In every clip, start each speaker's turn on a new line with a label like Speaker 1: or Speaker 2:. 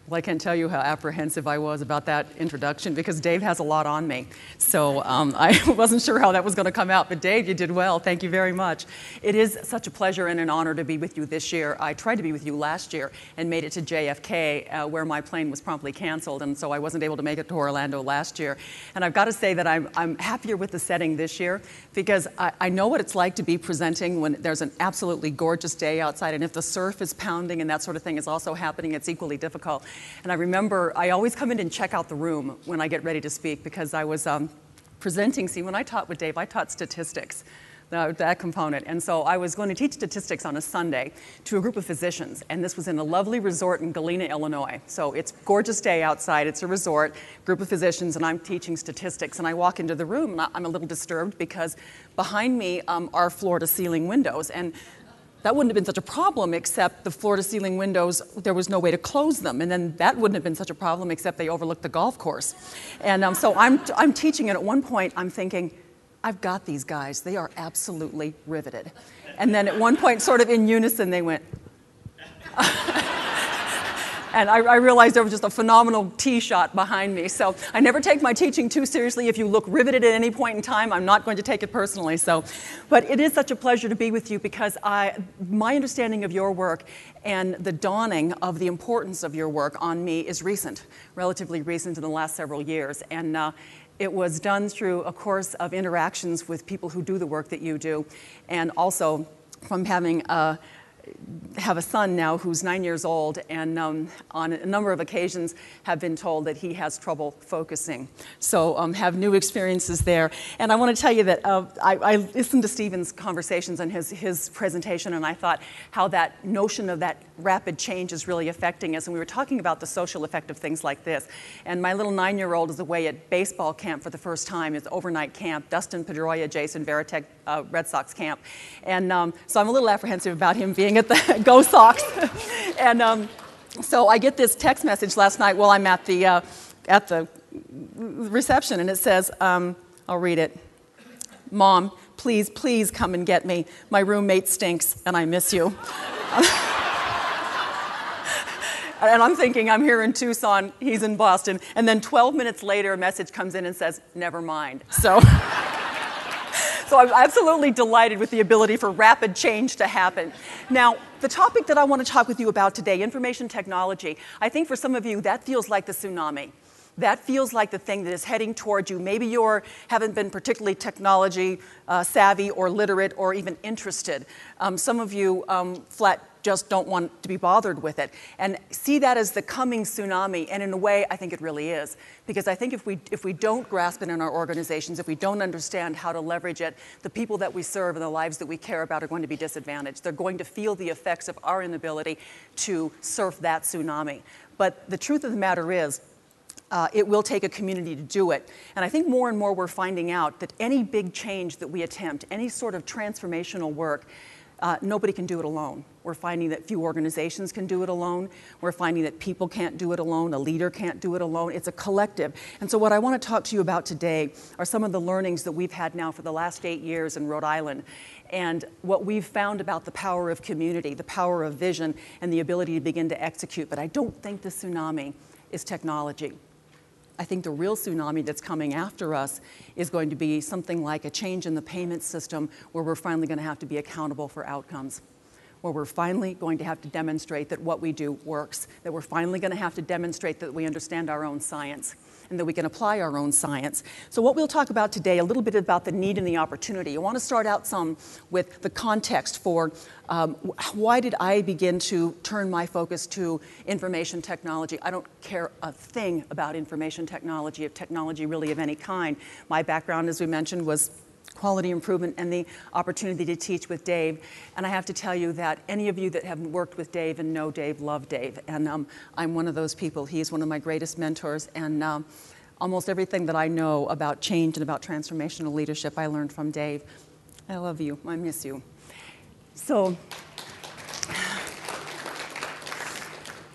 Speaker 1: Well, I can't tell you how apprehensive I was about that introduction because Dave has a lot on me. So I wasn't sure how that was going to come out, but Dave, you did well. Thank you very much. It is such a pleasure and an honor to be with you this year. I tried to be with you last year and made it to JFK where my plane was promptly canceled, and so I wasn't able to make it to Orlando last year. And I've got to say that I'm happier with the setting this year because I know what it's like to be presenting when there's an absolutely gorgeous day outside, and if the surf is pounding and that sort of thing is also happening, it's equally difficult. And I remember I always come in and check out the room when I get ready to speak because I was presenting. See, when I taught with Dave, I taught statistics, that component. And so I was going to teach statistics on a Sunday to a group of physicians. And this was in a lovely resort in Galena, Illinois. So it's a gorgeous day outside. It's a resort, group of physicians, and I'm teaching statistics. And I walk into the room, and I'm a little disturbed because behind me are floor-to-ceiling windows. And that wouldn't have been such a problem except the floor-to-ceiling windows, there was no way to close them. And then that wouldn't have been such a problem except they overlooked the golf course. And so I'm teaching, and at one point I'm thinking, I've got these guys. They are absolutely riveted. And then at one point, sort of in unison, they went, and I realized there was just a phenomenal tee shot behind me. So I never take my teaching too seriously. If you look riveted at any point in time, I'm not going to take it personally. But it is such a pleasure to be with you because my understanding of your work and the dawning of the importance of your work on me is recent, relatively recent in the last several years. And it was done through a course of interactions with people who do the work that you do, and also from having have a son now who's 9 years old, and on a number of occasions have been told that he has trouble focusing. So have new experiences there. And I want to tell you that I listened to Stephen's conversations and his presentation, and I thought how that notion of that rapid change is really affecting us. And we were talking about the social effect of things like this. And my little 9-year-old is away at baseball camp for the first time. It's overnight camp, Dustin Pedroia, Jason Varitek, Red Sox camp. And so I'm a little apprehensive about him being at the Go Sox. And so I get this text message last night while I'm at the reception, and it says, I'll read it. Mom, please come and get me. My roommate stinks, and I miss you. And I'm thinking, I'm here in Tucson, he's in Boston. And then 12 minutes later, a message comes in and says, never mind. So I'm absolutely delighted with the ability for rapid change to happen. Now, the topic that I want to talk with you about today, information technology, I think for some of you, that feels like the tsunami. That feels like the thing that is heading towards you. Maybe you haven't been particularly technology savvy or literate or even interested. Some of you flat just don't want to be bothered with it. And see that as the coming tsunami, and in a way, I think it really is. Because I think if we don't grasp it in our organizations, if we don't understand how to leverage it, the people that we serve and the lives that we care about are going to be disadvantaged. They're going to feel the effects of our inability to surf that tsunami. But the truth of the matter is, it will take a community to do it. And I think more and more we're finding out that any big change that we attempt, any sort of transformational work, nobody can do it alone. We're finding that few organizations can do it alone. We're finding that people can't do it alone. A leader can't do it alone. It's a collective. And so what I want to talk to you about today are some of the learnings that we've had now for the last 8 years in Rhode Island, and what we've found about the power of community, the power of vision, and the ability to begin to execute. But I don't think the tsunami is technology. I think the real tsunami that's coming after us is going to be something like a change in the payment system where we're finally going to have to be accountable for outcomes, where we're finally going to have to demonstrate that what we do works, that we're finally going to have to demonstrate that we understand our own science and that we can apply our own science. So what we'll talk about today, a little bit about the need and the opportunity. I want to start out some with the context for why did I begin to turn my focus to information technology? I don't care a thing about information technology, of technology really of any kind. My background, as we mentioned, was quality improvement and the opportunity to teach with Dave. And I have to tell you that any of you that have worked with Dave and know Dave love Dave. And I'm one of those people. He's one of my greatest mentors. And almost everything that I know about change and about transformational leadership, I learned from Dave. I love you. I miss you. So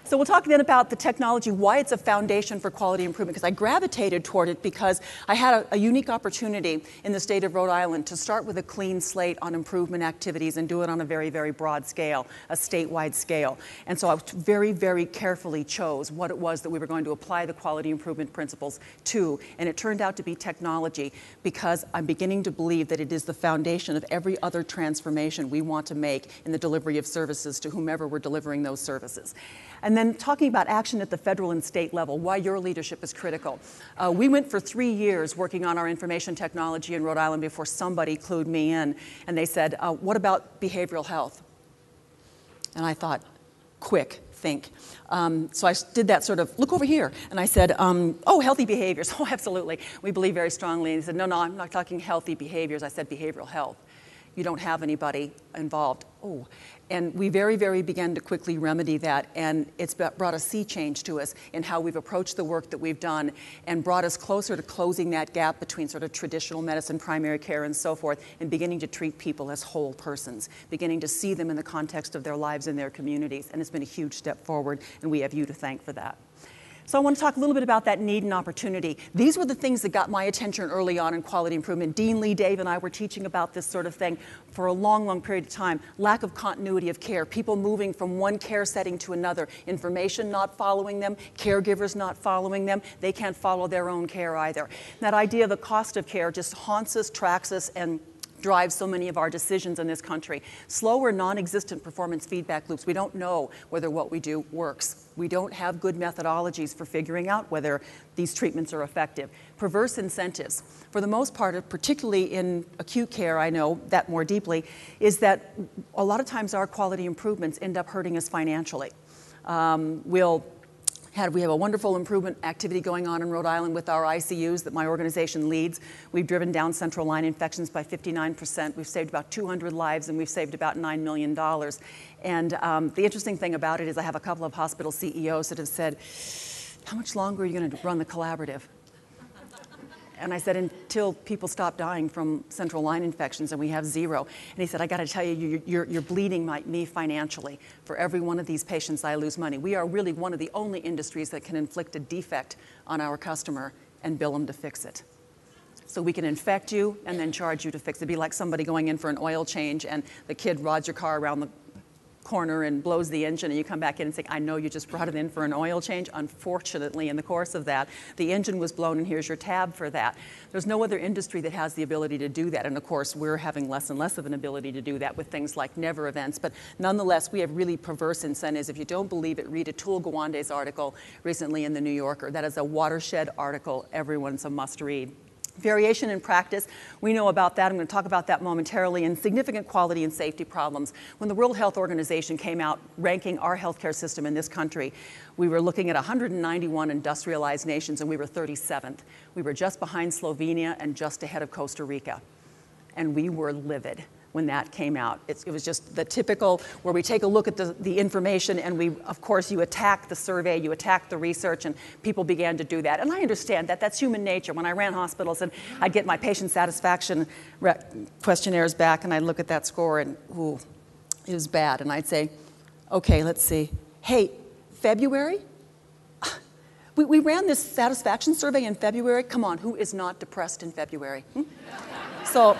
Speaker 1: So we'll talk then about the technology, why it's a foundation for quality improvement, because I gravitated toward it because I had a unique opportunity in the state of Rhode Island to start with a clean slate on improvement activities and do it on a very, very broad scale, a statewide scale. And so I very, very carefully chose what it was that we were going to apply the quality improvement principles to, and it turned out to be technology, because I'm beginning to believe that it is the foundation of every other transformation we want to make in the delivery of services to whomever we're delivering those services. And then talking about action at the federal and state level, why your leadership is critical. We went for 3 years working on our information technology in Rhode Island before somebody clued me in, and they said, what about behavioral health? And I thought, quick, think. So I did that sort of, look over here, and I said, oh, healthy behaviors. Oh, absolutely. We believe very strongly. And he said, no, I'm not talking healthy behaviors. I said behavioral health. You don't have anybody involved. Oh. And we very, very began to quickly remedy that, and it's brought a sea change to us in how we've approached the work that we've done and brought us closer to closing that gap between sort of traditional medicine, primary care, and so forth, and beginning to treat people as whole persons, beginning to see them in the context of their lives and their communities. And it's been a huge step forward, and we have you to thank for that. So I want to talk a little bit about that need and opportunity. These were the things that got my attention early on in quality improvement. Dean Lee, Dave, and I were teaching about this sort of thing for a long, long period of time. Lack of continuity of care, people moving from one care setting to another, information not following them, caregivers not following them. They can't follow their own care either. That idea of the cost of care just haunts us, tracks us, and drives so many of our decisions in this country. Slow or non-existent performance feedback loops. We don't know whether what we do works. We don't have good methodologies for figuring out whether these treatments are effective. Perverse incentives. For the most part, particularly in acute care, I know that more deeply, is that a lot of times our quality improvements end up hurting us financially. We have a wonderful improvement activity going on in Rhode Island with our ICUs that my organization leads. We've driven down central line infections by 59%. We've saved about 200 lives, and we've saved about $9 million. And the interesting thing about it is I have a couple of hospital CEOs that have said, how much longer are you going to run the collaborative? And I said, until people stop dying from central line infections, and we have zero. And he said, I got to tell you, you're bleeding me financially. For every one of these patients, I lose money. We are really one of the only industries that can inflict a defect on our customer and bill them to fix it. So we can infect you and then charge you to fix it. It'd be like somebody going in for an oil change, and the kid rods your car around the corner and blows the engine, and you come back in and say, I know you just brought it in for an oil change. Unfortunately, in the course of that, the engine was blown, and here's your tab for that. There's no other industry that has the ability to do that, and of course, we're having less and less of an ability to do that with things like never events, but nonetheless, we have really perverse incentives. If you don't believe it, read Atul Gawande's article recently in the New Yorker. That is a watershed article. Everyone's a must read. Variation in practice, we know about that. I'm going to talk about that momentarily. And significant quality and safety problems. When the World Health Organization came out ranking our healthcare system in this country, we were looking at 191 industrialized nations, and we were 37th. We were just behind Slovenia and just ahead of Costa Rica. And we were livid when that came out. It was just the typical, where we take a look at the information, and of course, you attack the survey, you attack the research, and people began to do that. And I understand that. That's human nature. When I ran hospitals, and I'd get my patient satisfaction questionnaires back, and I'd look at that score, and ooh, it was bad. And I'd say, okay, let's see. Hey, February? We ran this satisfaction survey in February. Come on, who is not depressed in February? So,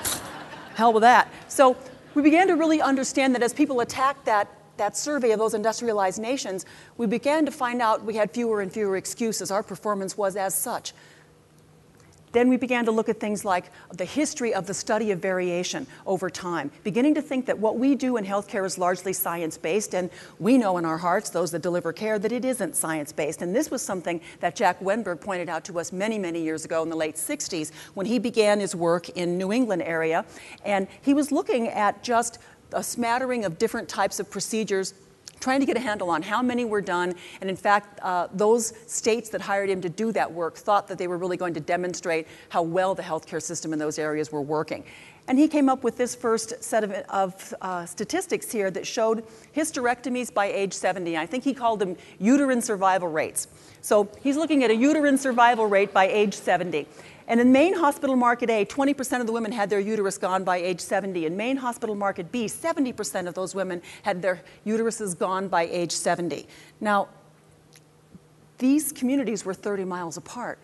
Speaker 1: hell with that. So we began to really understand that as people attacked that survey of those industrialized nations, we began to find out we had fewer and fewer excuses. Our performance was as such. Then we began to look at things like the history of the study of variation over time, beginning to think that what we do in healthcare is largely science-based, and we know in our hearts, those that deliver care, that it isn't science-based. And this was something that Jack Wenberg pointed out to us many, many years ago in the late 60s when he began his work in New England area. And he was looking at just a smattering of different types of procedures, trying to get a handle on how many were done. And in fact, those states that hired him to do that work thought that they were really going to demonstrate how well the healthcare system in those areas were working. And he came up with this first set of statistics here that showed hysterectomies by age 70. I think he called them uterine survival rates. So he's looking at a uterine survival rate by age 70. And in Maine Hospital Market A, 20% of the women had their uterus gone by age 70. In Maine Hospital Market B, 70% of those women had their uteruses gone by age 70. Now, these communities were 30 miles apart.